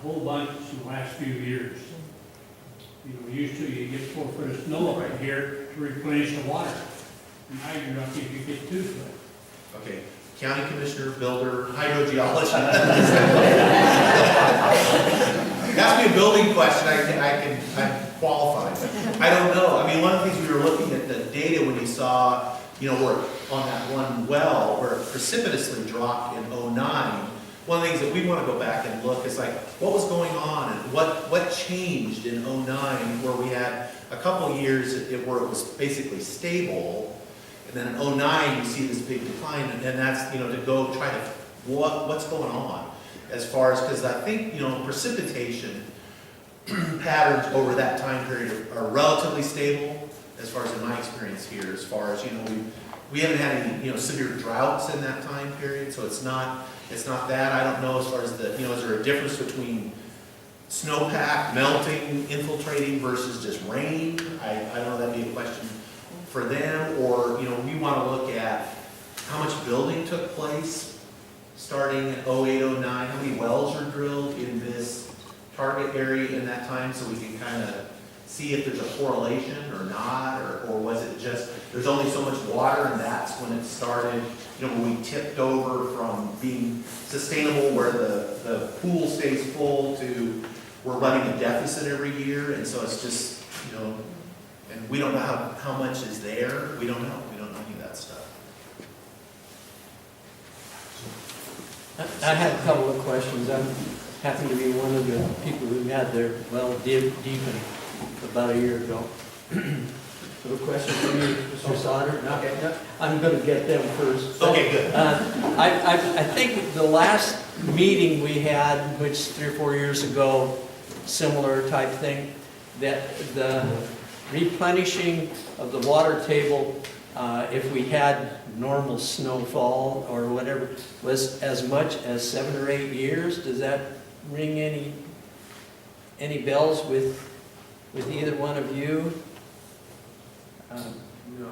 whole bunch in the last few years. You know, used to, you get 4 foot of snow right here to replenish the water. Now you're lucky if you get 2 foot. Okay, county commissioner, builder, hydrogeologist. Ask me a building question, I'm qualified. I don't know. I mean, one of the things we were looking at the data when you saw, you know, where on that one well where it precipitously dropped in '09. One of the things that we want to go back and look is like, what was going on and what changed in '09 where we had a couple of years where it was basically stable. And then in '09, you see this big decline, and that's, you know, to go try to, what's going on as far as, because I think, you know, precipitation patterns over that time period are relatively stable, as far as in my experience here, as far as, you know, we haven't had any, you know, severe droughts in that time period, so it's not that. I don't know as far as the, you know, is there a difference between snowpack, melting, infiltrating versus just rain? I don't know, that'd be a question for them, or, you know, we want to look at how much building took place starting in '08, '09, how many wells are drilled in this target area in that time, so we can kind of see if there's a correlation or not, or was it just, there's only so much water and that's when it started, you know, when we tipped over from being sustainable where the pool stays full to we're running a deficit every year, and so it's just, you know, and we don't know how much is there. We don't know any of that stuff. I had a couple of questions. I happen to be one of the people who had their well deepened about a year ago. So a question for you, Mr. Sauter? Okay. I'm going to get them first. Okay, good. I think the last meeting we had, which 3 or 4 years ago, similar type thing, that the replenishing of the water table, if we had normal snowfall or whatever, was as much as 7 or 8 years. Does that ring any bells with either one of you? No.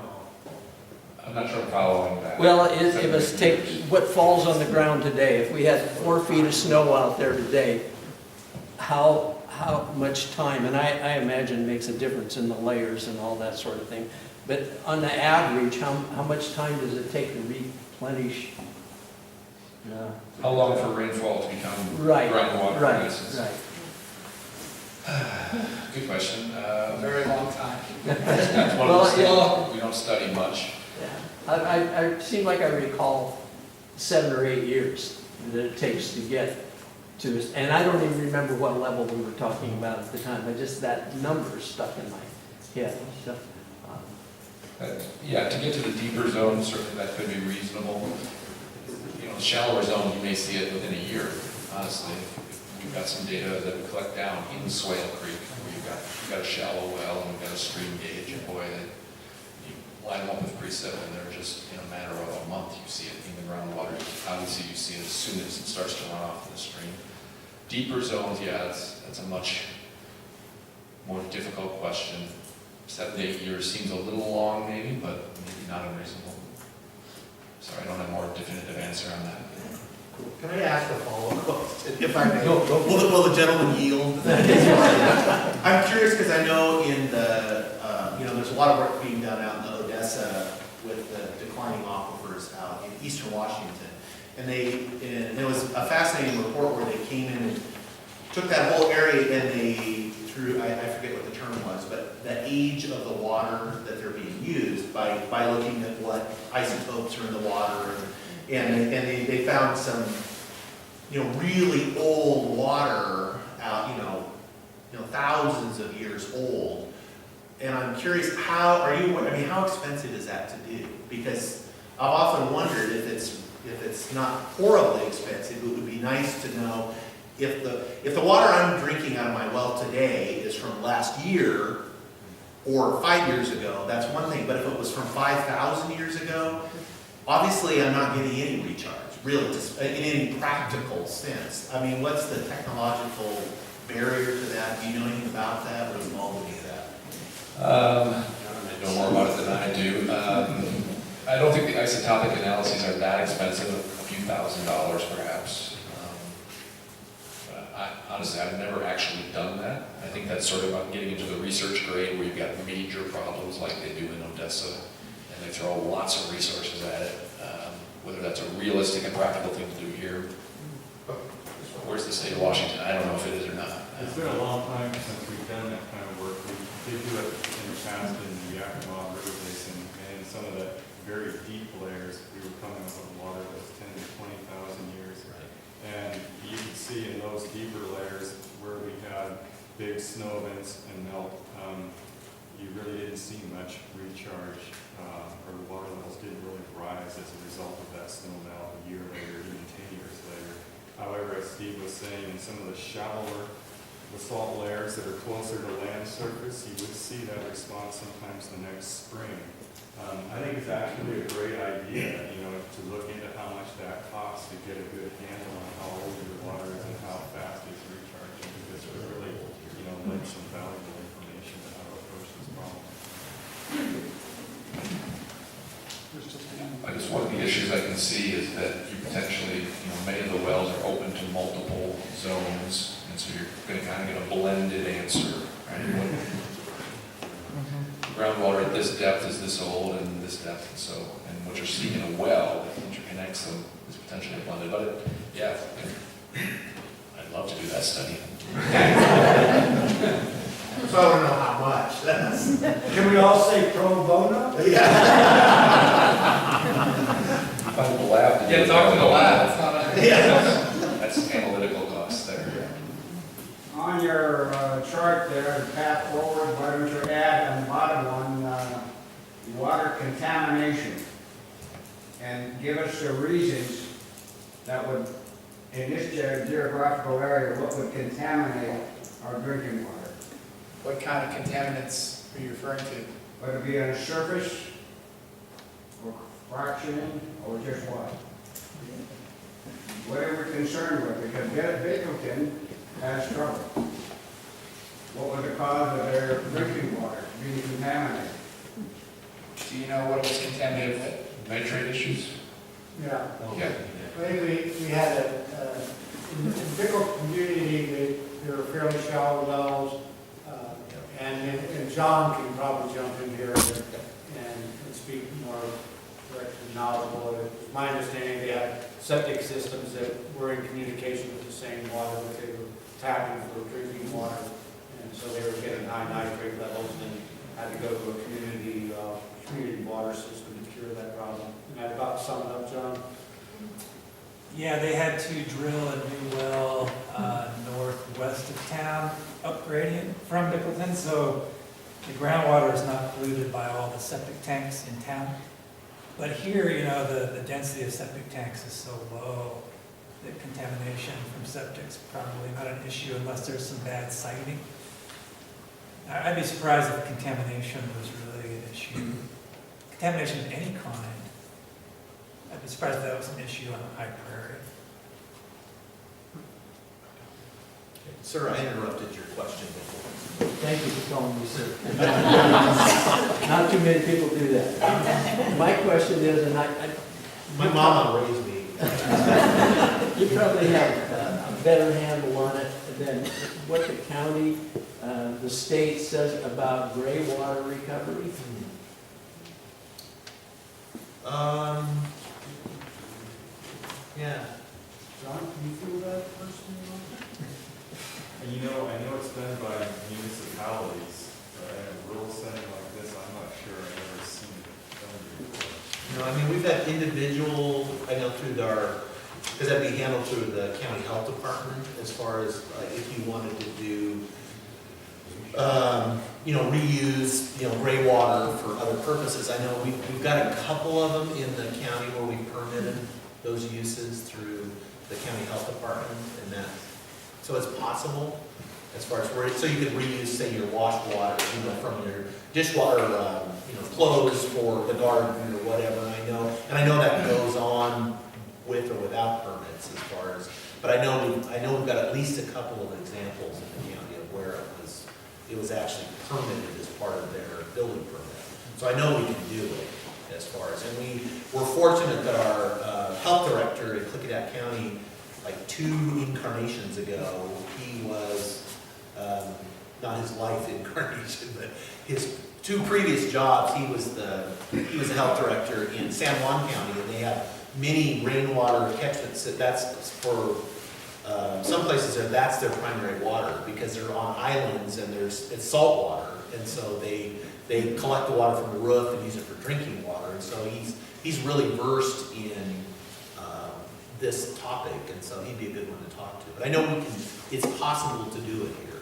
I'm not sure I'm following that. Well, it was take what falls on the ground today. If we had 4 feet of snow out there today, how much time, and I imagine makes a difference in the layers and all that sort of thing, but on the average, how much time does it take to replenish? How long for rainfall to become Right, groundwater? right. Good question. Very long time. That's one Well, of those things we don't study much. Yeah. I seem like I recall 7 or 8 years that it takes to get to us, and I don't even remember what level we were talking about at the time, but just that number stuck in my head. So, Yeah, to get to the deeper zone, certainly that could be reasonable. You know, the shallower zone, you may see it within a year, honestly. We've got some data that we collect down in Swale Creek, where you've got a shallow well and we've got a stream gauge, and boy, you line them up with precip and they're just, in a matter of a month, you see it in the groundwater. Obviously, you see it as soon as it starts to run off in the stream. Deeper zones, yeah, that's a much more difficult question. 7 to 8 years seems a little long maybe, but maybe not unreasonable. Sorry, I don't have a more definitive answer on that. Can I ask a follow-up question, if I may? Go. Will the gentleman yield? I'm curious because I know in the, you know, there's a lot of work being done out in the Odessa with the declining aquifers out in eastern Washington. And it was a fascinating report where they came in and took that whole area and they threw, I forget what the term was, but the age of the water that they're being used by looking at what isotopes are in the water. And they found some, you know, really old water out, you know, thousands of years old. And I'm curious, how expensive is that to do? Because I've often wondered if it's not horribly expensive, it would be nice to know if the water I'm drinking out of my well today is from last year or 5 years ago, that's one thing. But if it was from 5,000 years ago, obviously I'm not getting any recharge, really, just in any practical sense. I mean, what's the technological barrier to that? Do you know anything about that? What is involved with any of that? I know more about it than I do. I don't think the isotopic analyses are that expensive, a few $1,000s perhaps. Honestly, I've never actually done that. I think that's sort of about getting into the research grade where you've got major problems like they do in Odessa, and they throw lots of resources at it. Whether that's a realistic and practical thing to do here, where's the state of Washington? I don't know if it is or not. It's been a long time since we've done that kind of work. We did do it in the past in the Yakima River Basin, and in some of the very deep layers, we were coming up with water that was 10 to 20,000 years. And you could see in those deeper layers where we had big snow events and melt, you really didn't see much recharge, or the water levels didn't really rise as a result of that snow melt a year later, even 10 years later. However, as Steve was saying, in some of the shallower basalt layers that are closer to land surface, you would see that response sometimes the next spring. I think it's actually a great idea, to look into how much that costs to get a good handle on how old your water is and how fast it's recharging, because it really, lends some valuable information to how to approach this problem. I guess one of the issues I can see is that you potentially, many of the wells are open to multiple zones, and so you're going to kind of get a blended answer, right? Groundwater at this depth is this old, and this depth, and what you're seeing in a well that interconnects them is potentially blended. But I'd love to do that study. So I don't know how much. Can we all say pro bono? Yeah. Find the lab to do Yeah, it. talk to the lab, it's not a. Yeah. That's analytical costs there. On your chart there, the path forward, why don't you add on the bottom one, water contamination? And give us the reasons that would, in this geographical area, what would contaminate our drinking water? What kind of contaminants are you referring to? Would it be on the surface, or fractioning, or just what? What are we concerned with? Because Bickelton has trouble. What was the cause of their drinking water being contaminated? Do you know what it was contaminated with? Nitrate issues? Yeah. Yeah. I think we had in the Pickle community, there were fairly shallow wells, and John can probably jump in here and speak more direct and knowledgeable. It's my understanding they had septic systems that were in communication with the same water that they were tapping for drinking water, and so they were getting high nitrate levels and had to go to a community water system to cure that problem. And that about sum it up, John? Yeah, they had to drill a new well northwest of town, upgrading from Bickleton, so the groundwater is not polluted by all the septic tanks in town. But here, the density of septic tanks is so low that contamination from septic's probably not an issue unless there's some bad siting. I'd be surprised if contamination was really an issue. Contamination of any kind. I'd be surprised if that was an issue on High Prairie. Sir, I interrupted your question before. Thank you for calling me sir. Not too many people do that. My question is, and My mama raised me. you probably have a better handle on it than what the county, the state says about gray water recovery. Yeah. John, can you feel that personally? And I know it's done by municipalities, but in a rural setting like this, I'm not sure I've ever seen it done before. We've had individual, through because that'd be handled through the county health department as far as if you wanted to do, reuse, gray water for other purposes. I know we've got a couple of them in the county where we permitted those uses through the county health department, and that, so it's possible as far as so you could reuse, say, your wash water, from your dishwater, clothes for the garden or whatever. I know that goes on with or without permits as far as, but I know we've got at least a couple of examples in the county of where it was actually permitted as part of their building permit. So I know we can do it as far as, and we're fortunate that our health director in Clickitat County like 2 incarnations ago, he was, not his life incarnation, but his 2 previous jobs, he was the health director in San Juan County, and they have many rainwater catchments. That's for some places that's their primary water, because they're on islands and it's salt water, and so they collect the water from the roof and use it for drinking water. And so he's really versed in this topic, and so he'd be a good one to talk to. But I know it's possible to do it here.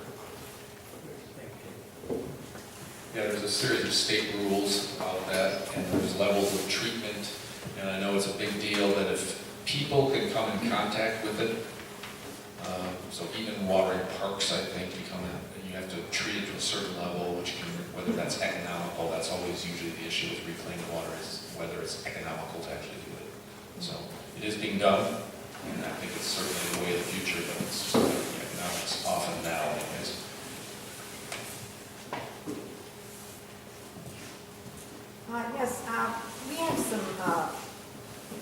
Yeah, there's a series of state rules about that, and there's levels of treatment, and I know it's a big deal that if people can come in contact with it, so even watering parks, I think, you have to treat it to a certain level, which can, whether that's economical, that's always usually the issue with reclaimed water, is whether it's economical to actually do it. So it is being done, and I think it's certainly the way of the future, but it's just like the economics often now, anyways. Yes, we have some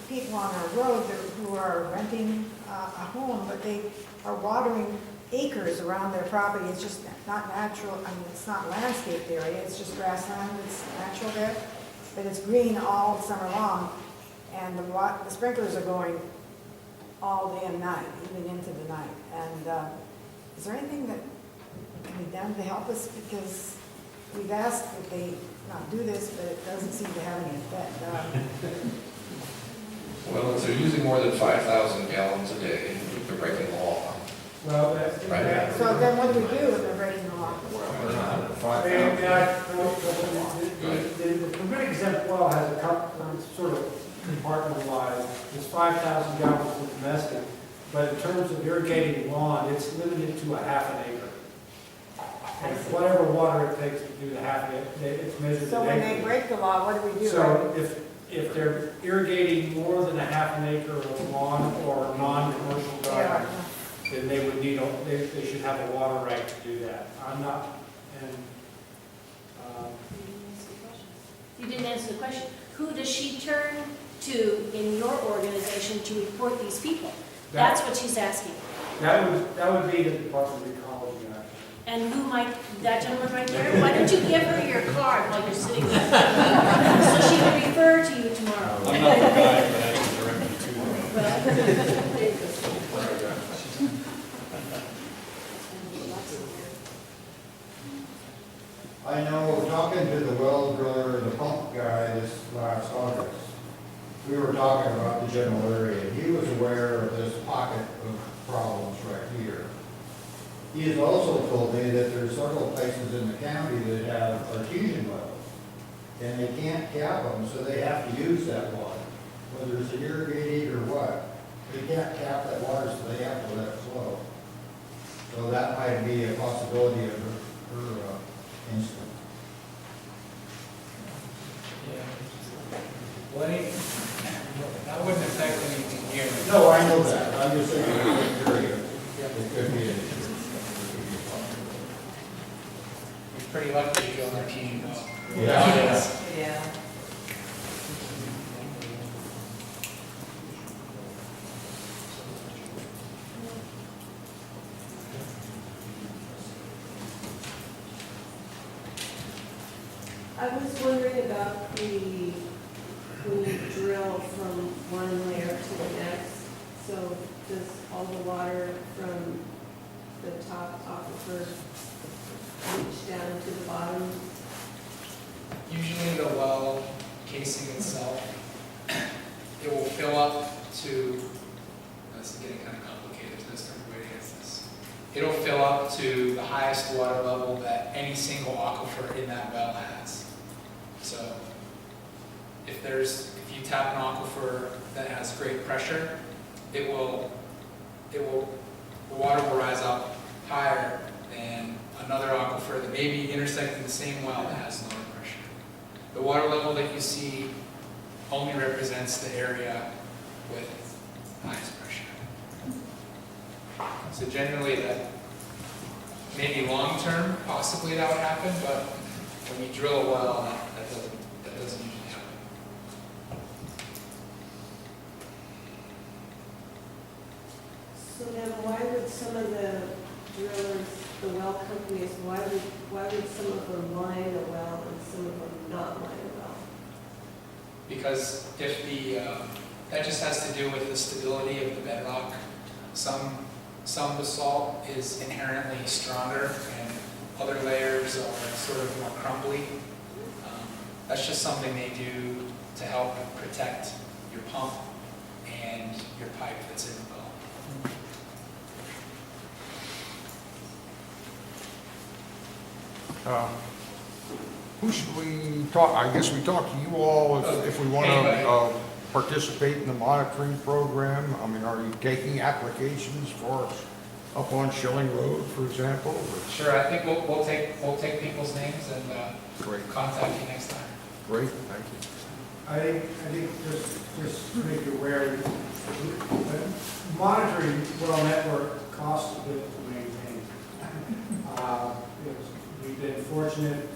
people on our road who are renting a home, but they are watering acres around their property. It's just not natural, I mean, it's not landscaped area, it's just grassland, it's natural there, but it's green all summer long, and the sprinklers are going all day and night, even into the night. And is there anything that can be done to help us? Because we've asked that they not do this, but it doesn't seem to have any effect. Well, if they're using more than 5,000 gallons a day, they're breaking the law. Well, Right. So then what do we do if they're breaking the law? The permit exempt well has a couple, sort of compartmentalized. It's 5,000 gallons for domestic, but in terms of irrigating lawn, it's limited to a half an acre. And whatever water it takes to do the half an acre, it's measured So in when they acres. break the law, what do we do? So if they're irrigating more than a half an acre of lawn or non-commercial garden, then they would need, they should have a water right to do that. I'm not, and, You didn't answer the question. Who does she turn to in your organization to report these people? That's what she's asking. that would be the Department of Ecology, actually. And who might, that gentleman right there, why don't you give her your card while you're sitting there? So she can refer to you tomorrow. I'm not the guy, but I can direct you to them. Well, there you go. I know, talking to the well driller, the pump guy this last August, we were talking about the general area, and he was aware of this pocket of problems right here. He has also told me that there's several places in the county that have artesian wells, and they can't cap them, so they have to use that water, whether it's irrigated or what. They can't cap that water, so they have to let it flow. So that might be a possibility of her instance. Well, that wouldn't affect anything here. No, I know that, I'm just saying, in the area, it could be an issue. We're pretty lucky to go on our team well. Yeah. Yeah. I was wondering about when you drill from one layer to the next, so does all the water from the top aquifer reach down to the bottom? Usually the well casing itself, it will fill up to, this is getting kind of complicated, there's different way to answer this. It'll fill up to the highest water level that any single aquifer in that well has. So if you tap an aquifer that has great pressure, the water will rise up higher than another aquifer that may be intersecting the same well that has lower pressure. The water level that you see only represents the area with highest pressure. So generally that, maybe long term, possibly that would happen, but when you drill a well, that doesn't usually happen. some of the drillers, the well companies, why would some of them line a well and some of them not line a well? Because if that just has to do with the stability of the bedrock. Some basalt is inherently stronger and other layers are sort of more crumbly. That's just something they do to help protect your pump and your pipe that's in the well. Who should we talk, I guess we talk to you all if we want to participate in the monitoring program. I mean, are you taking applications for up on Schilling Road, for example? or- Sure, I think we'll take people's names and Great, contact you next time. great, thank you. I think just to make you aware, monitoring well network costs a bit to maintain. We've been fortunate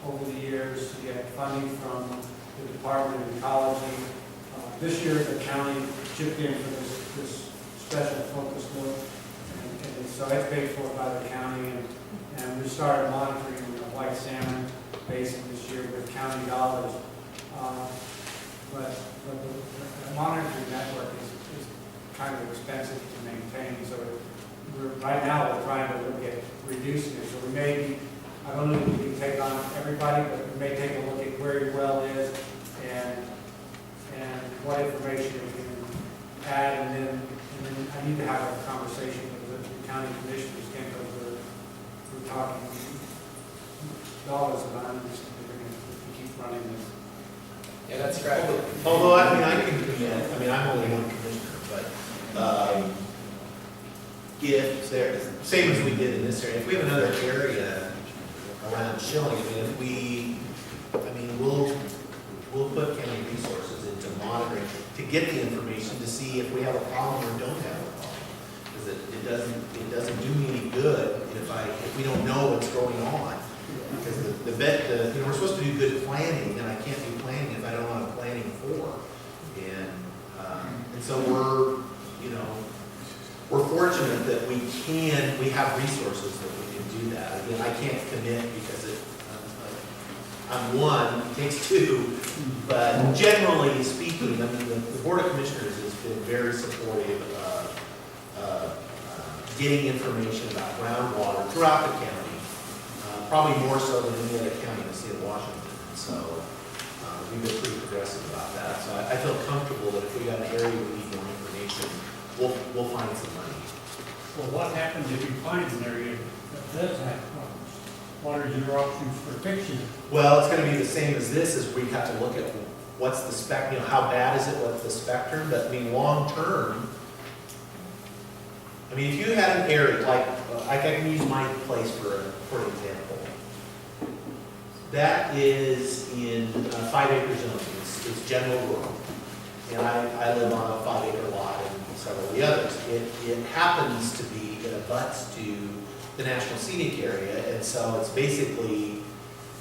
over the years to get funding from the Department of Ecology. This year, the county chipped in for this special focus work, and so it's paid for by the county, and we started monitoring the white salmon basin this year with county dollars. But the monitoring network is kind of expensive to maintain, so right now we're trying to look at reducing it. So we may, I don't know if we can take on everybody, but we may take a look at where your well is and what information we can add, and then I need to have a conversation with the county commissioners, because we're talking dollars of money just to keep running this. Yeah, that's correct. Although, I mean, I can commit, I mean, I'm only one commissioner, but, if there, same as we did in this area, if we have another area around Schilling, we'll put county resources into monitoring to get the information to see if we have a problem or don't have a problem. Because it doesn't do me any good if we don't know what's going on. Because we're supposed to do good planning, and I can't do planning if I don't know what I'm planning for. And so we're fortunate that we have resources that we can do that. Again, I can't commit because I'm one, it takes two, but generally speaking, I mean, the Board of Commissioners has been very supportive of getting information about groundwater throughout the county, probably more so than any other county in the state of Washington. So we've been pretty progressive about that. So I feel comfortable that if we got an area we need more information, we'll find some money. Well, what happens if you find an area that does have problems? What are your options for fixing it? Well, it's going to be the same as this, is we have to look at what's the spec, how bad is it, what's the spectrum, but I mean, long term, I mean, if you had an area, like, I can use my place for example. That is in 5-acre zoning, it's general rural. And I live on a 5-acre lot and several of the others. It happens to be, it abuts to the National Scenic Area, and so it's basically,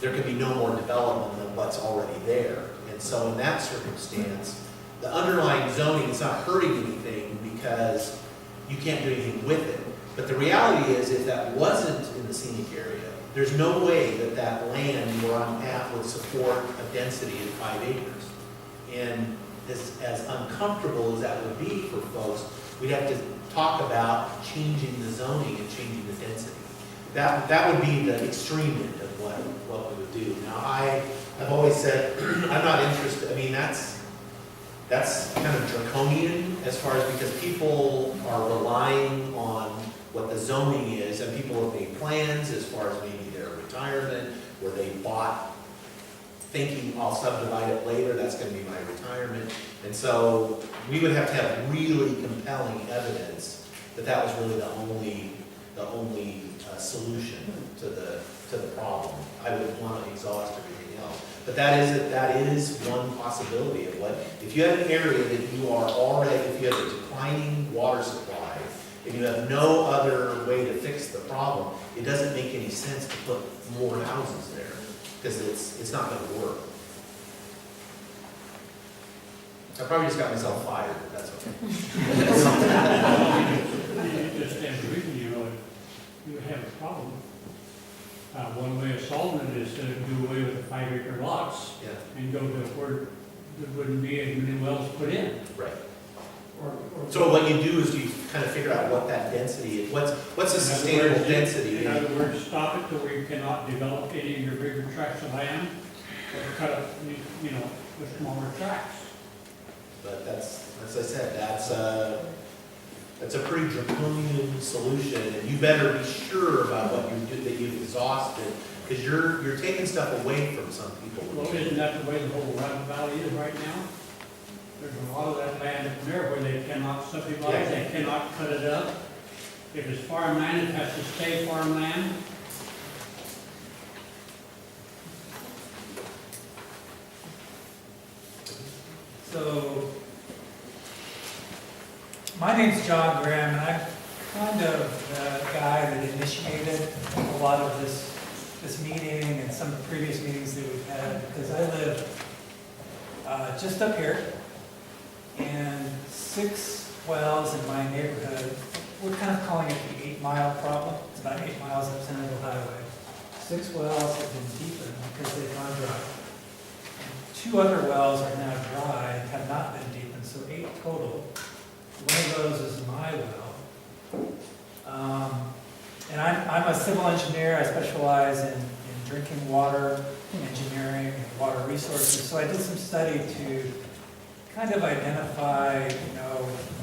there can be no more development than what's already there. And so in that circumstance, the underlying zoning is not hurting anything because you can't do anything with it. But the reality is, if that wasn't in the scenic area, there's no way that that land where I'm at would support a density of 5 acres. And as uncomfortable as that would be for folks, we'd have to talk about changing the zoning and changing the density. That would be the extreme end of what we would do. Now, I've always said, I'm not interested, I mean, that's kind of draconian as far as, because people are relying on what the zoning is, and people have made plans as far as maybe their retirement, where they bought thinking I'll subdivide it later, that's going to be my retirement. And so we would have to have really compelling evidence that that was really the only solution to the problem. I would want to exhaust everything else. But that is one possibility of what, if you have an area that you are already, if you have a declining water supply, and you have no other way to fix the problem, it doesn't make any sense to put more houses there, because it's not going to work. I probably just got myself fired, but that's okay. You just problem. One way of solving it is to do away with the 5-acre lots Yeah, and go to where there wouldn't be as many wells put in. right. Or- So what you do is you kind of figure out what that density is, what's the In other sustainable words, density? In other words, stop it to where you cannot develop any of your bigger tracts of land, or cut up, you know, with smaller tracts. But that's, as I said, that's a pretty draconian solution, and you better be sure about what you do, that you've exhausted, because you're taking stuff away from some people. Well, isn't that the way the whole Rabbit Valley is right now? There's a lot of that land up there where they cannot subdivide, they cannot cut it up. If it's farmland, it has to stay farmland. So, my name's John Graham, and I'm kind of the guy that initiated a lot of this meeting and some of the previous meetings that we've had, because I live just up here, and 6 wells in my neighborhood, we're kind of calling it the 8-mile problem. It's about 8 miles up Centerville Highway. 6 wells have been deepened because they've gone dry. 2 other wells are now dry and have not been deepened, so 8 total. One of those is my well. And I'm a civil engineer. I specialize in drinking water engineering and water resources. So I did some study to kind of identify,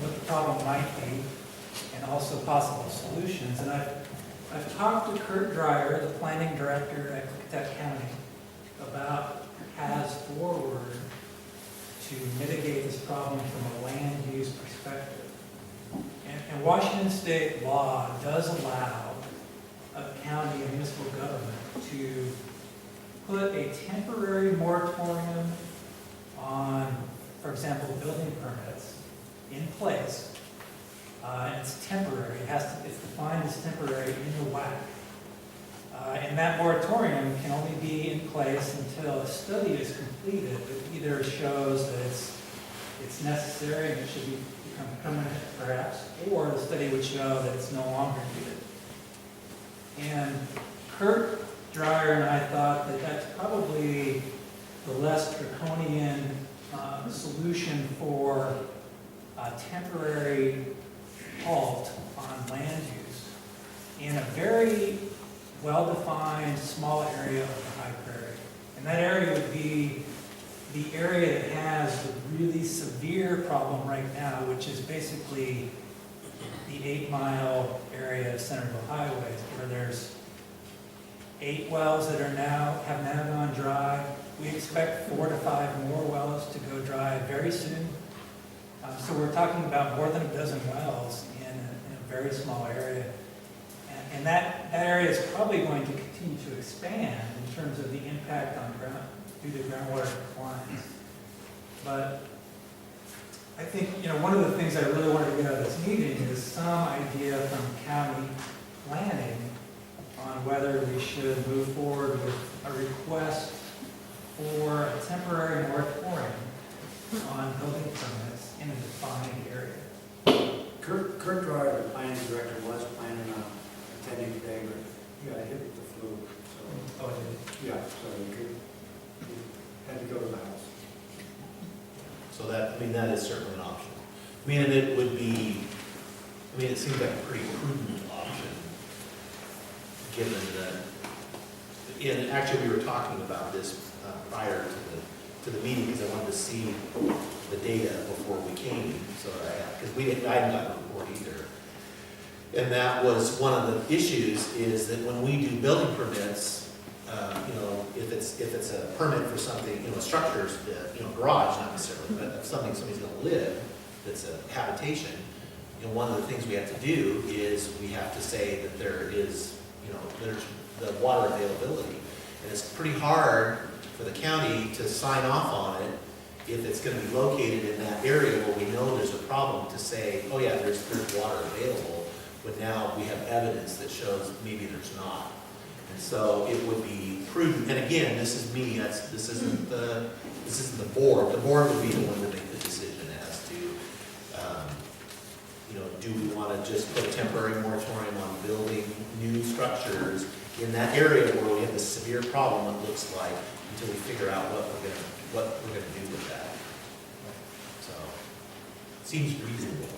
what the problem might be and also possible solutions. And I've talked to Kurt Dreyer, the planning director at Klickitat County, about paths forward to mitigate this problem from a land use perspective. And Washington state law does allow a county and municipal government to put a temporary moratorium on, for example, building permits in place. And it's temporary. It's defined as temporary in the WAC. And that moratorium can only be in place until a study is completed that either shows that it's necessary and it should become permanent, perhaps, or the study would show that it's no longer needed. And Kurt Dreyer and I thought that that's probably the less draconian solution for a temporary halt on land use in a very well-defined small area of the High Prairie. And that area would be the area that has the really severe problem right now, which is basically the 8-mile area of Centerville Highway, where there's 8 wells that have now gone dry. We expect 4 to 5 more wells to go dry very soon. So we're talking about more than a dozen wells in a very small area. And that area is probably going to continue to expand in terms of the impact on due to groundwater declines. But I think, one of the things I really wanted to get out of this meeting is some idea from county planning on whether we should move forward with a request for a temporary moratorium on building permits in a defined area. Kurt Dreyer, the planning director, was planning on attending today, but he got hit with the flu, so. Oh, I Yeah, so he had to go to the house. So that is certainly an option. And it would be, it seems like a pretty prudent option, given that, and actually we were talking about this prior to the meeting, because I wanted to see the data before we came, so because I hadn't gotten a report either. And that was one of the issues, is that when we do building permits, if it's a permit for something, structures, garage not necessarily, but if somebody's gonna live, that's a habitation, one of the things we have to do is we have to say that there is, there's the water availability. And it's pretty hard for the county to sign off on it if it's gonna be located in that area where we know there's a problem, to say, oh yeah, there's water available, but now we have evidence that shows maybe there's not. And so it would be prudent, and again, this is me, this isn't the board. The board would be the one to make the decision as to, do we want to just put a temporary moratorium on building new structures in that area where we have this severe problem, it looks like, until we figure out what we're gonna do with that. So, seems reasonable,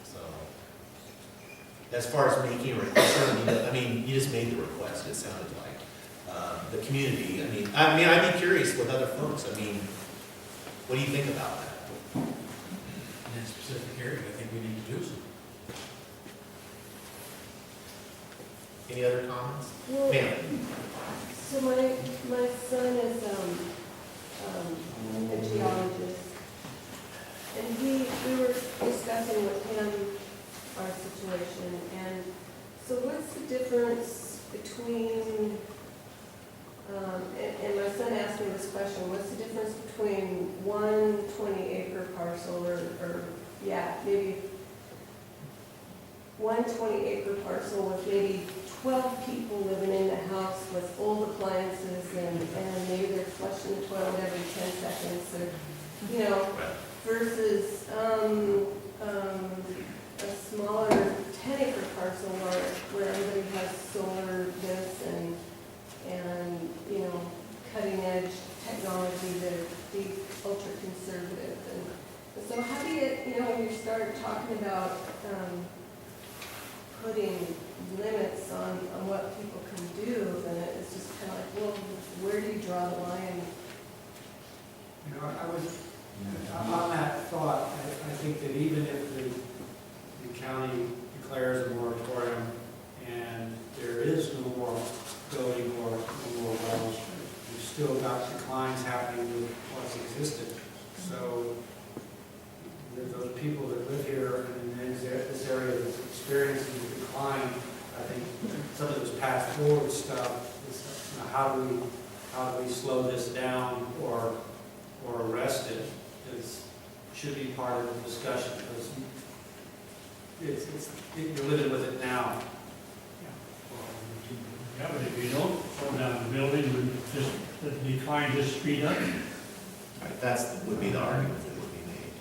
so. As far as making a request, I mean, you just made the request, it sounded like. The community, I mean, I'd be curious with other folks, I mean, what do you think about that? In that specific area, I think we need to do something. Any other comments? Well, Ma'am? so my son is a geologist, and we were discussing with him our situation, and so what's the difference between, and my son asked me this question, what's the difference between one 20-acre parcel maybe one 20-acre parcel with maybe 12 people living in the house with old appliances and maybe they're flushing the toilet every 10 seconds or, versus a smaller 10-acre parcel where everybody has solar this and cutting edge technology that be ultra conservative. And so how do you, when you start talking about putting limits on what people can do, then it's just kind of like, well, where do you draw the line? I was, on that thought, I think that even if the county declares a moratorium and there is no more building or no more wells, you've still got declines happening with what's existed. So there's those people that live here and in this area that's experiencing the decline. I think some of this path forward stuff is, how do we slow this down or arrest it should be part of the discussion, because you're living with it now. Yeah, but if you don't slow down the building, the decline just speed up. Right, would be the argument that would be made.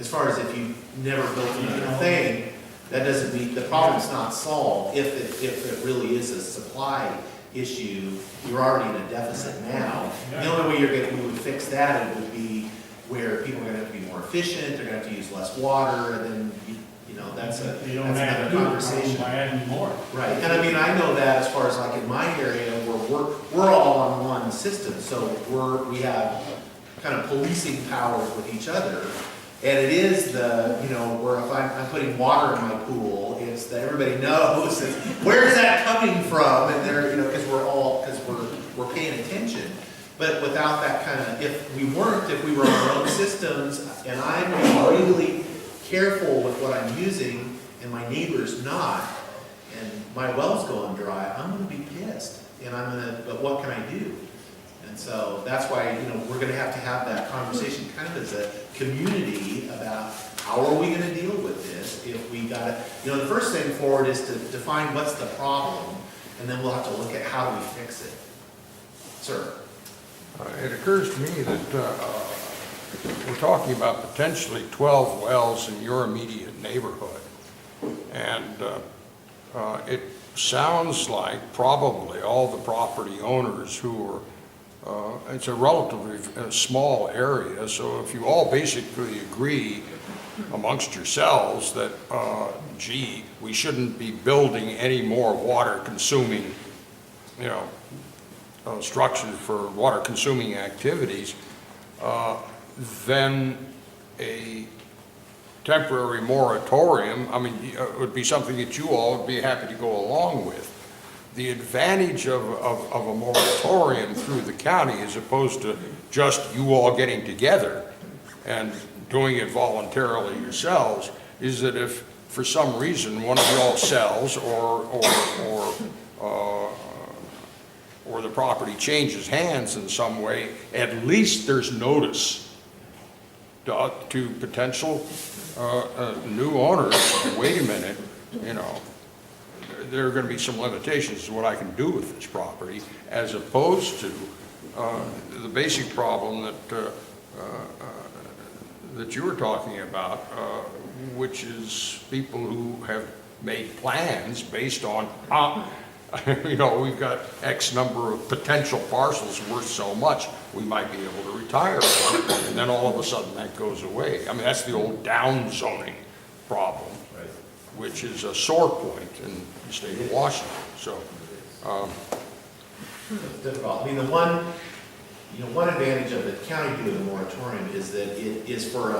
As far as if you never built another thing, that doesn't mean, the problem's not solved. If it really is a supply issue, you're already in a deficit now. The only way we would fix that, it would be where people are gonna have to be more efficient, they're gonna have to use less water, and then, that's another conversation. By adding more. Right, and I know that as far as like in my area, where we're all on one system, so we have kind of policing powers with each other. And it is where if I'm putting water in my pool, it's that everybody knows, where's that coming from? And they're, because we're paying attention. But without that kind of, if we were on our own systems, and I'm really careful with what I'm using, and my neighbor's not, and my well's going dry, I'm gonna be pissed. But what can I do? And so that's why, we're gonna have to have that conversation kind of as a community about how are we gonna deal with this if we got the first thing forward is to define what's the problem, and then we'll have to look at how do we fix it. Sir? It occurs to me that we're talking about potentially 12 wells in your immediate neighborhood. And it sounds like probably all the property owners who are, it's a relatively small area, so if you all basically agree amongst yourselves that, gee, we shouldn't be building any more water-consuming, structures for water-consuming activities, then a temporary moratorium, it would be something that you all would be happy to go along with. The advantage of a moratorium through the county, as opposed to just you all getting together and doing it voluntarily yourselves, is that if for some reason one of y'all sells or the property changes hands in some way, at least there's notice to potential new owners. Wait a minute, there are going to be some limitations to what I can do with this property, as opposed to the basic problem that you were talking about, which is people who have made plans based on, you know, we've got X number of potential parcels worth so much, we might be able to retire one, and then all of a sudden that goes away. I mean, that's the old down zoning problem, which is a sore point in the state of Washington, so. It's difficult. I mean, the one, you know, one advantage of the county doing the moratorium is that it is it's for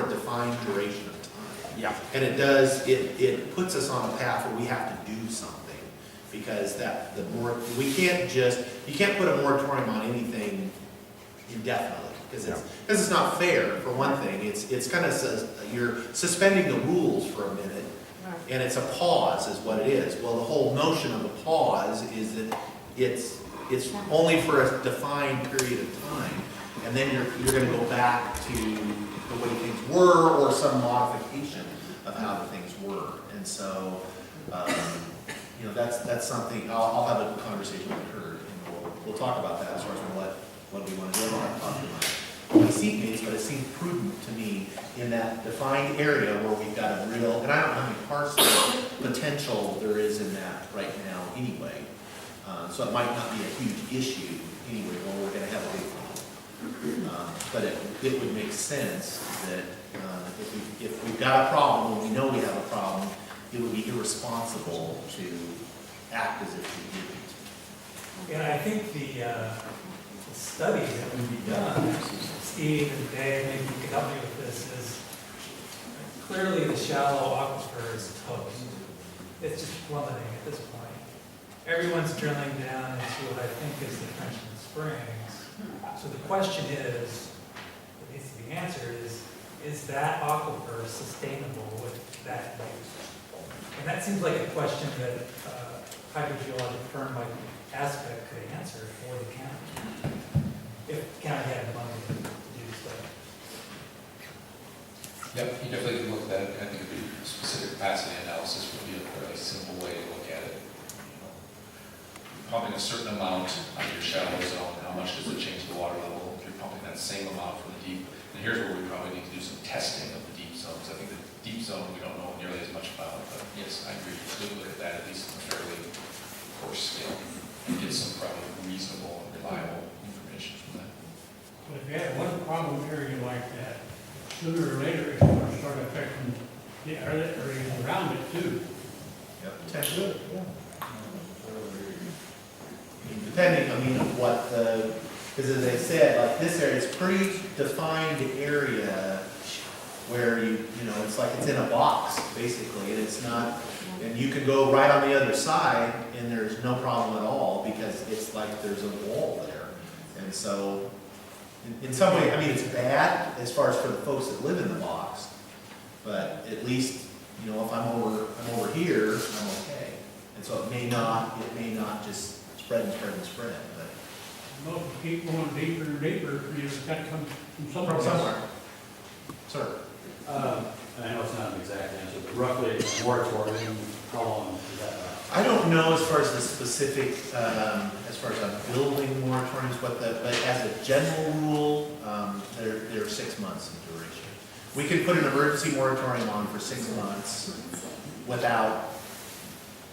a defined duration of time. Yeah. And it does, it puts us on a path where we have to do something, because you can't put a moratorium on anything indefinitely, because it's not fair, for one thing. It's kind of says, you're suspending the rules for a minute, and it's a pause is what it is. Well, the whole notion of a pause is that it's only for a defined period of time, and then you're gonna go back to the way things were, or some modification of how the things were. And so, you know, that's something, I'll have a conversation with her, and we'll talk about that as far as what we want to do. I don't have to talk to my seatmates, but it seems prudent to me in that defined area where we've got a real, and I don't know how many parcel potential there is in that right now anyway. So it might not be a huge issue anyway, where we're gonna have a big problem. But it would make sense that if we've got a problem, and we know we have a problem, it would be irresponsible to act as if we didn't. And I think the study that would be done, Steve and Dave, maybe you can help me with this, is clearly the shallow aquifer is toast. It's just plummeting at this point. Everyone's drilling down into what I think is the Frenchman Springs. So the question is, that needs to be answered, is that aquifer sustainable with that use? And that seems like a question that a hydrogeologic firm like Aspect could answer for the county, if the county had the money to do so. Yep, you definitely can look at that. I think it'd be specific capacity analysis would be a fairly simple way to look at it. Pumping a certain amount on your shallow zone, how much does it change the water level? If you're pumping that same amount from the deep, and here's where we probably need to do some testing of the deep zones. I think the deep zone we don't know nearly as much about, but yes, I agree. We look at that at least on a fairly coarse scale and get some probably reasonable and reliable information from that. But if you have one problem area like that, sooner or later it's going to start affecting the areas around it too. Yep, potentially. Depending, I mean, what because as I said, like this area, it's pretty defined area where you know, it's like it's in a box, basically, and it's not, and you can go right on the other side, and there's no problem at all, because it's like there's a wall there. And so, in some way, I mean, it's bad as far as for the folks that live in the box, but at least, you know, if I'm over here, I'm okay. And so it may not just spread and spread and spread, but. Most keep going deeper and deeper, you've got to come from somewhere. From somewhere. Sir? I know it's not an exact answer, but roughly a moratorium, how long is that last? I don't know as far as the specific, as far as a building moratoriums, but as a general rule, they're 6 months in duration. We could put an emergency moratorium on for 6 months without,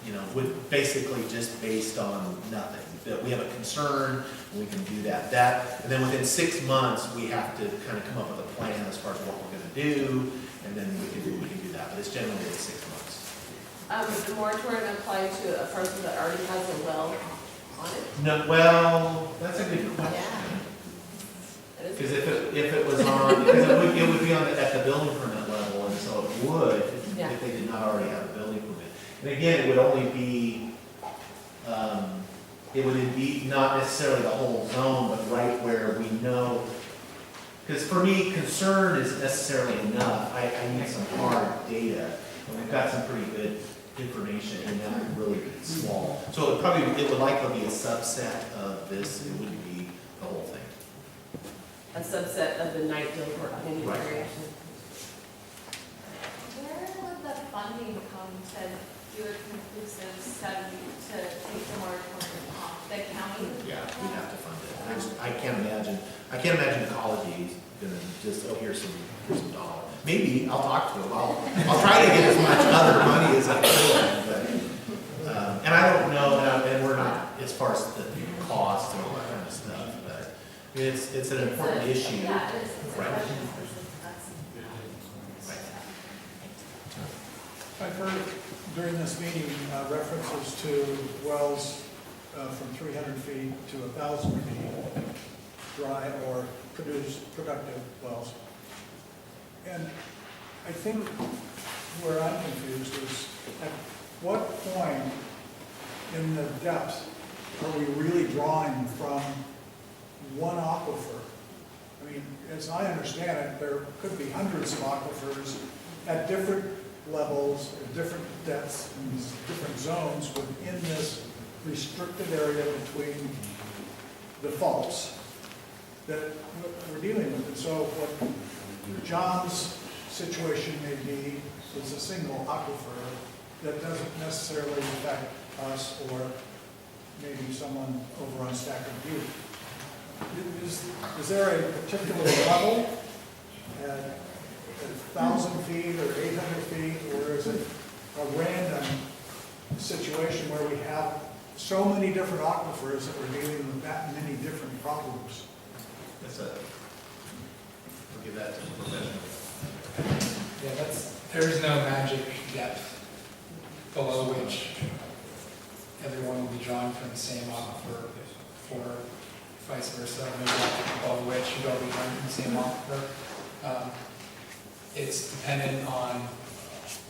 you know, with basically just based on nothing. That we have a concern, we can do that. And then within 6 months, we have to kind of come up with a plan as far as what we're going to do, and then we can do that. But it's generally at 6 months. Does the moratorium apply to a person that already has a well on it? No, well, that's a good question. Because if it was on, because it would be on at the building permit level, and so it would if they did not already have a building permit. And again, it would only be, it would be not necessarily the whole zone, but right where we know. Because for me, concern isn't necessarily enough. I need some hard data, and we've got some pretty good information, and that would really be small. So it would likely be a subset of this. It wouldn't be the whole thing. A subset of the night field or any Right. variation. Where would the funding come to do a conclusive study to take the moratorium off? The county? Yeah, we'd have to fund it. I can't imagine ecology is gonna just, oh, here's some dollars. maybe, I'll talk to him, I'll try to get as much other money as I can, but, and I don't know, and we're not, as far as the cost and all that kind of stuff, but it's an important issue, Yeah, it is. right? I've heard during this meeting references to wells from 300 feet to 1,000 feet, dry or productive wells. And I think where I'm confused is at what point in the depth are we really drawing from one aquifer? I mean, as I understand it, there could be hundreds of aquifers at different levels, at different depths, in different zones within this restricted area between the faults that we're dealing with. And so what John's situation may be is a single aquifer that doesn't necessarily affect us or maybe someone over on Stacker Butte. Is there a particular level at 1,000 feet or 800 feet, or is it a random situation where we have so many different aquifers that we're dealing with that many different problems? We'll give that to the professional. Yeah, there's no magic depth below which everyone will be drawing from the same aquifer, or vice versa, maybe below which you'll all be drawing from the same aquifer. It's dependent on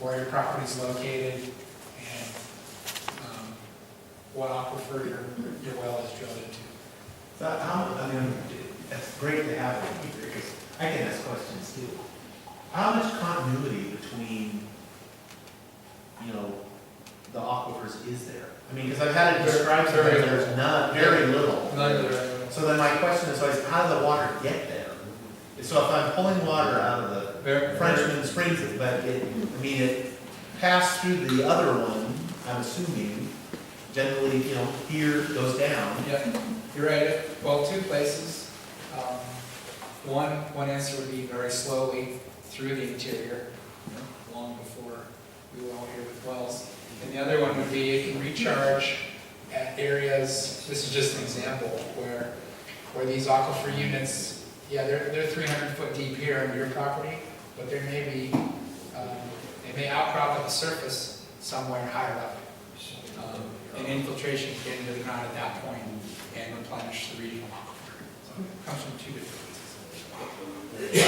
where your property is located and what aquifer your well is drilled into. I mean, it's great to have it here, because I can ask questions too. How much continuity between, the aquifers is there? I mean, because I've had it described, there's none, very little. So then my question is always, how does the water get there? So if I'm pulling water out of the Frenchman Springs, but it passed through the other one, I'm assuming, generally, here goes down. Yeah, you're right. Well, two places. One answer would be very slowly through the interior, long before we will here with wells. And the other one would be it can recharge at areas, this is just an example, where these aquifer units, they're 300 foot deep here on your property, but there may be, they may outcrop at the surface somewhere higher up. And infiltration can get into the ground at that point and replenish the regional aquifer. So it comes from two different places.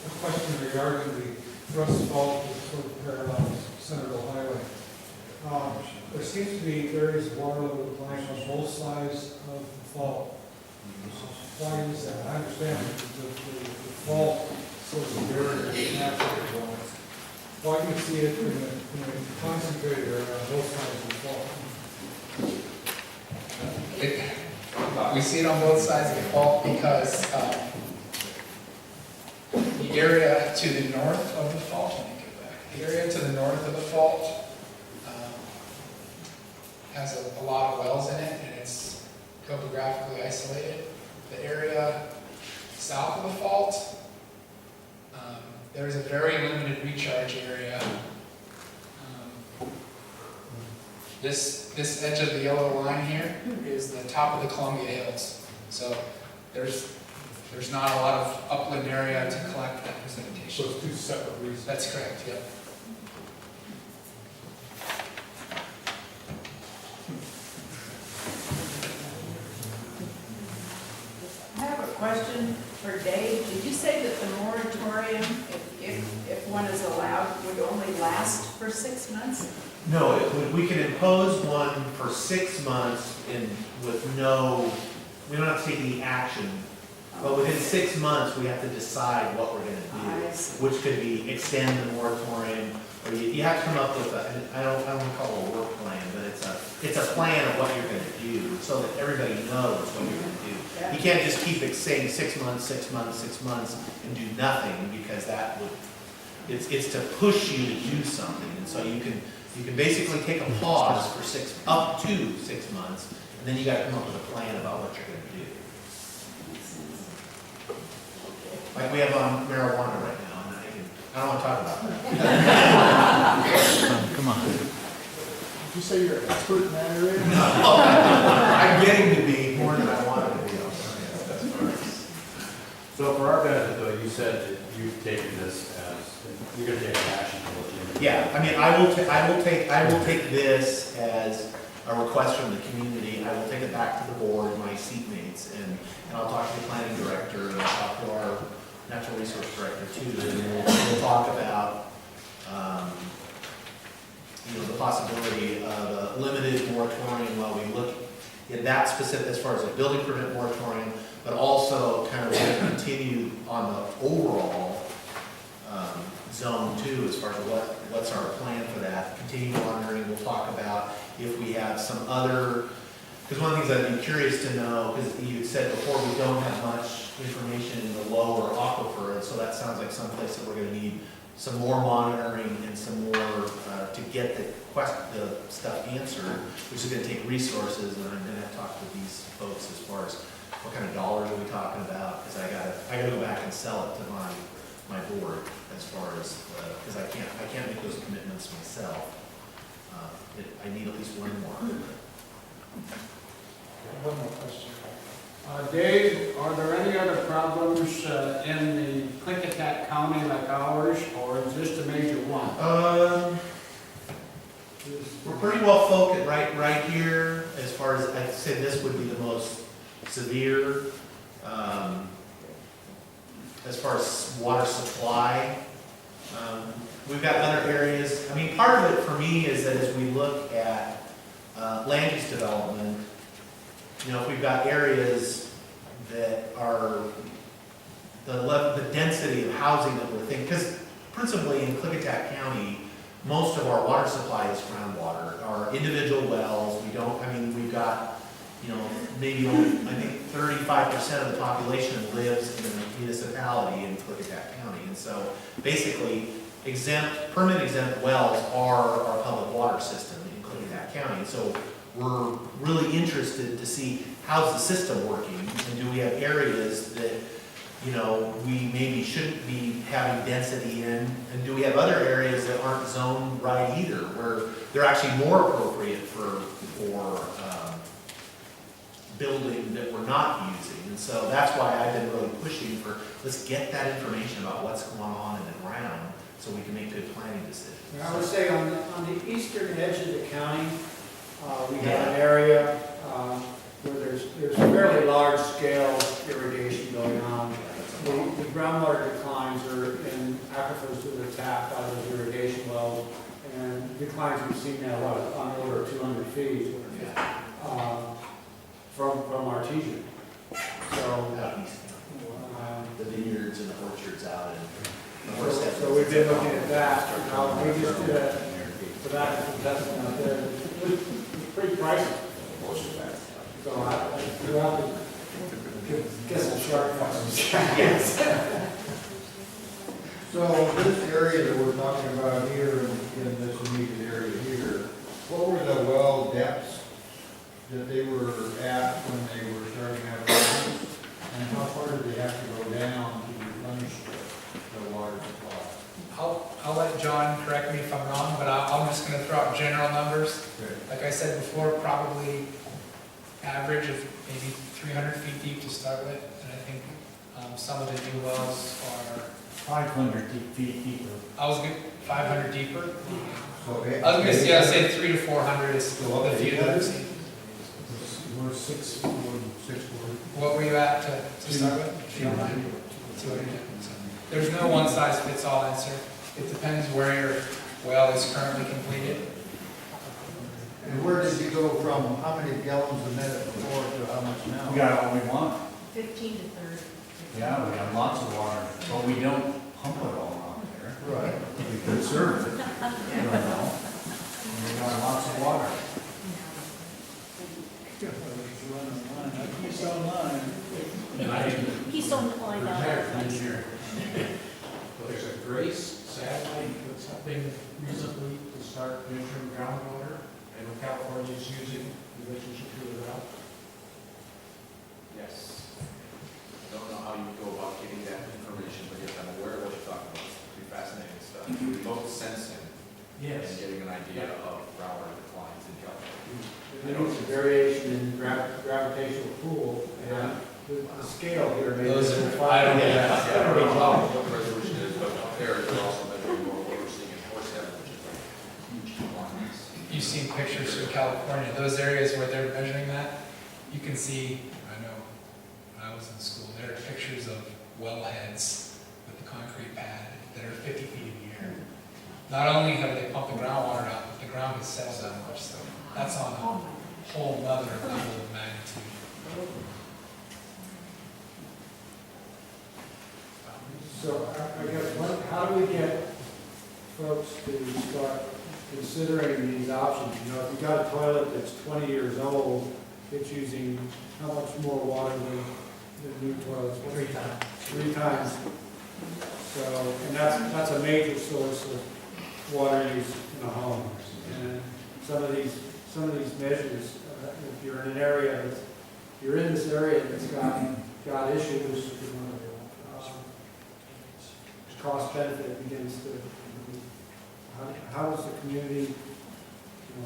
A question regarding the thrust fault that sort of parallels Centerville Highway. There seems to be various water level decline on both sides of the fault. Why is that? I understand the fault sort of very natural. Why do you see it in a concentrated area on both sides of the fault? We see it on both sides of the fault because the area to the north of the fault, let me get back. The area to the north of the fault has a lot of wells in it, and it's topographically isolated. The area south of the fault, there is a very limited recharge area. This edge of the yellow line here is the top of the Columbia Hills. So there's not a lot of upland area to collect that precipitation. So it's two separate reasons. That's correct, yep. I have a question for Dave. Did you say that the moratorium, if one is allowed, would only last for 6 months? No, we can impose one for 6 months with we don't have to take any action. But within 6 months, we have to decide what we're gonna do, which could be extend the moratorium, or you have to come up with I don't want to call it a work plan, but it's a plan of what you're gonna do, so that everybody knows what you're gonna do. You can't just keep it saying 6 months, 6 months, 6 months, and do nothing, because it's to push you to do something, and so you can basically take a pause for up to 6 months, and then you gotta come up with a plan about what you're gonna do. Like we have on marijuana right now, and I don't want to talk about that. Come on. Did you say you're an expert in that area? I'm getting to be more than I wanted to be. So for our benefit though, you said that you've taken this as, you're gonna take action to look into. Yeah, I mean, I will take this as a request from the community. I will take it back to the board, my seatmates, and I'll talk to the planning director, and I'll talk to our natural resource director too, and we'll talk about, the possibility of a limited moratorium while we look at that specific, as far as a building permit moratorium, but also kind of continue on the overall zone too, as far as what's our plan for that. Continue monitoring, we'll talk about if we have some other, because one of the things I'd be curious to know, because you had said before, we don't have much information in the lower aquifer, and so that sounds like someplace that we're gonna need some more monitoring and some more to get the stuff answered, which is gonna take resources, and I'm gonna have to talk to these folks as far as what kind of dollars are we talking about, because I gotta go back and sell it to my board as far as, because I can't make those commitments myself. I need at least one more. One more question. Dave, are there any other problems in the Clickitat County like ours, or is this the major one? We're pretty well focused right here, as far as, I'd say this would be the most severe, as far as water supply. We've got other areas. I mean, part of it for me is that as we look at land use development, if we've got areas that are the density of housing that we're thinking, because principally in Clickitat County, most of our water supply is groundwater. Our individual wells, we've got, maybe only, I think 35% of the population lives in a municipality in Clickitat County. And so basically, permit exempt wells are our public water system in Clickitat County. And so we're really interested to see how's the system working, and do we have areas that, we maybe shouldn't be having density in, and do we have other areas that aren't zoned right either, where they're actually more appropriate for building that we're not using. And so that's why I've been really pushing for, let's get that information about what's going on in the ground so we can make good planning decisions. I would say on the eastern edge of the county, we have an area where there's fairly large scale irrigation going on. The groundwater declines are in aquifers that are tapped by those irrigation wells, and declines we've seen now on the order of 200 feet from artesian. So the vineyards and the orchards out in. So we've been looking at that. We just did a tobacco assessment out there. It's pretty pricey. So we'll have to get some sharp prices. Yes. So this area that we're talking about here, in this immediate area here, what were the well depths that they were at when they were starting out? And how far did they have to go down to replenish the water supply? I'll let John correct me if I'm wrong, but I'm just gonna throw out general numbers. Okay. Like I said before, probably average of maybe 300 feet deep to start with, and I think some of the new wells are 500 feet deeper. I was good, 500 deeper. So I was gonna say 300 to 400 is the few that I've seen. We're 640. What were you at to start with? 200. So there's no one size fits all answer. It depends where your well is currently completed. And where did you go from how many gallons a minute before to how much now? We got all we want. 15 to 30. Yeah, we got lots of water, but we don't pump it all out there. Right. We conserve it. We got lots of water. Keystone line down there. There's a Grace satellite that's been recently to start measuring groundwater, and California's using relationship to the route. Yes. I don't know how you would go about getting that information, but yes, I'm aware of what you're talking about. It's pretty fascinating. there's a variation in gravitational pull, and the scale here may be. Those are, I don't know. Yeah. I don't know. What the resolution is, but up there, they're also measuring what we're seeing in Horse Heaven, which is like huge quantities. You've seen pictures from California, those areas where they're measuring that, you can see, I know, when I was in school, there are pictures of wellheads with the concrete pad that are 50 feet in the air. Not only have they pumped the groundwater out, but the ground has settled that much, so that's on a whole nother level of magnitude. So I guess, how do we get folks to start considering these options? You know, if you've got a toilet that's 20 years old, it's using how much more water than the new toilets? 3 times. 3 times. So, and that's a major source of water use in a home. And some of these measures, if you're in an area that's, you're in this area that's got issues, cost benefit begins to, how does the community,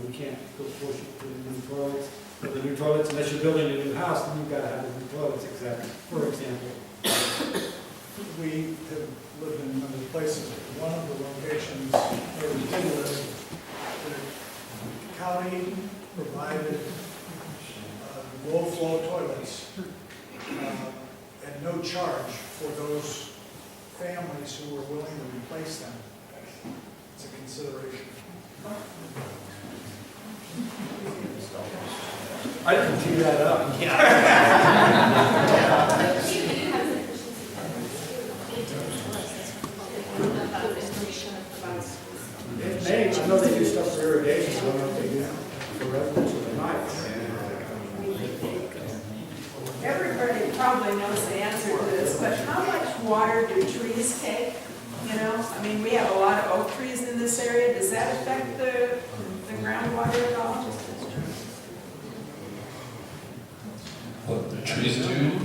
we can't go push it to the new toilets, for the new toilets, unless you're building a new house, then you've got to have the new toilets, exactly, for example. We have lived in many places. One of the locations where we did live, the county provided low-flow toilets at no charge for those families who were willing to replace them. It's a consideration. I didn't tee that up. It may, I know they do stuff for irrigation, I don't know if they do for residents of the night. Everybody probably knows the answer to this, but how much water do trees take? You know, I mean, we have a lot of oak trees in this area. Does that affect the groundwater at all? Well, the trees do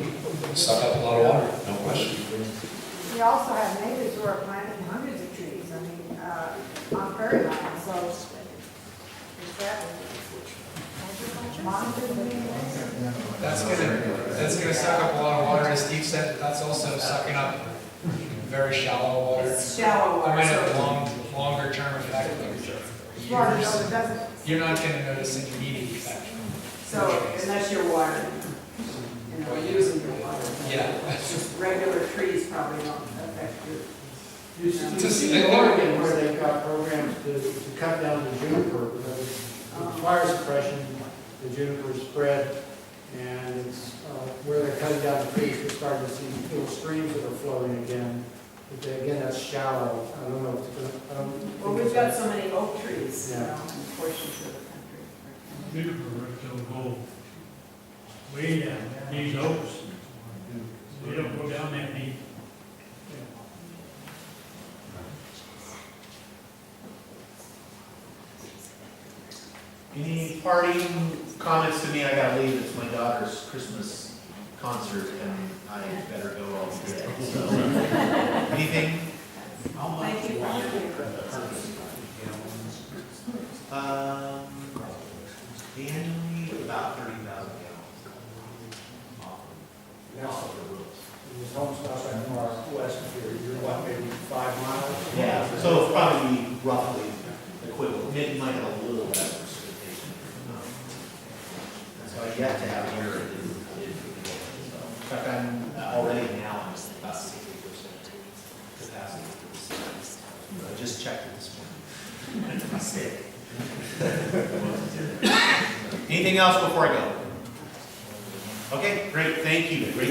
suck up a lot of water, no question. We also have neighbors who are planting hundreds of trees, I mean, on prairie land, so is that monitored? That's gonna suck up a lot of water, as Steve said, but that's also sucking up very shallow water. It's shallow It water. might have So longer term effect, Water, years. no, it doesn't. You're not gonna notice an immediate effect. so unless you're watering, using your water. Yeah. Just regular trees probably don't affect you. You see in Oregon where they've got programs to cut down the juniper, because fire suppression, the juniper spread, and it's where they're cutting down the trees, we're starting to see little streams that are flowing again. But again, that's shallow. I don't know if it's gonna, I don't think Well, we've it's- got so many oak trees, Yeah. in portions of the country. Juniper roots don't go way down, these oaks, they don't go down that deep. Any parting comments to me? I gotta leave, it's my daughter's Christmas concert, and I better go altogether, so. Anything? Thank you. Annually, about 30,000 gallons. Off the roofs. There's home stuff in northwest here, you're what, maybe 5 miles? Yeah, so it's probably roughly equivalent, maybe might have a little less precipitation. So I've yet to have here in fact, I'm already now, I'm about 60% capacity. I just checked it this morning. Mistake. Anything else before I go? Okay, great, thank you. Great.